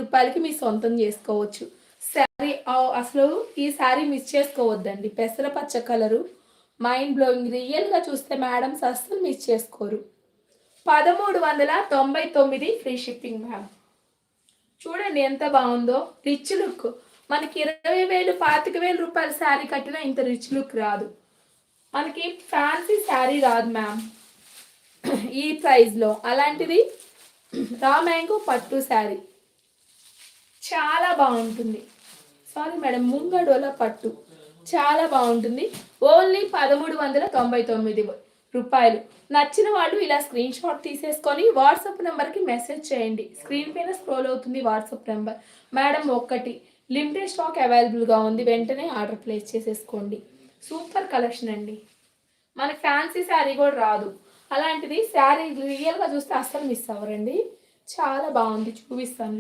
రూపాయలకి మీ సొంతం చేసుకోవచ్చు. శారీ అసలు ఈ శారీ మిస్ చేసుకోవద్దండి. పెసర పచ్చ కలరు మైండ్ బ్లోయింగ్. రియల్గా చూస్తే మేడమ్స్ అస్సలు మిస్ చేసుకోరు. 1399 ఫ్రీ షిప్పింగ్ మ్యామ్. చూడండి ఎంత బాగుందో, రిచ్ లుక్. మనకి 20,000 25,000 రూపాయల శారీ కట్టినా ఇంత రిచ్ లుక్ రాదు. మనకి ఫ్యాన్సీ శారీ రాదు మ్యామ్ ఈ ప్రైస్లో. అలాంటిది రా మ్యాంగో పట్టు శారీ చాలా బాగుంటుంది. సారీ మేడం, ముంగడోల పట్టు చాలా బాగుంటుంది. ఓన్లీ 1399 రూపాయలు. నచ్చిన వాళ్ళు ఇలా స్క్రీన్ షాట్ తీసేసుకొని వాట్సాప్ నెంబర్కి మెసేజ్ చేయండి. స్క్రీన్ పైన స్క్రోల్ అవుతుంది వాట్సాప్ నెంబర్. మేడం ఒక్కటి లిమిటెడ్ స్టాక్ అవైలబుల్గా ఉంది, వెంటనే ఆర్డర్ ప్లేస్ చేసేసుకోండి. సూపర్ కలెక్షన్ అండి. మనకి ఫ్యాన్సీ శారీ కూడా రాదు. అలాంటిది శారీ రియల్గా చూస్తే అస్సలు మిస్ అవ్వరండి. చాలా బాగుంది, చూపిస్తాను.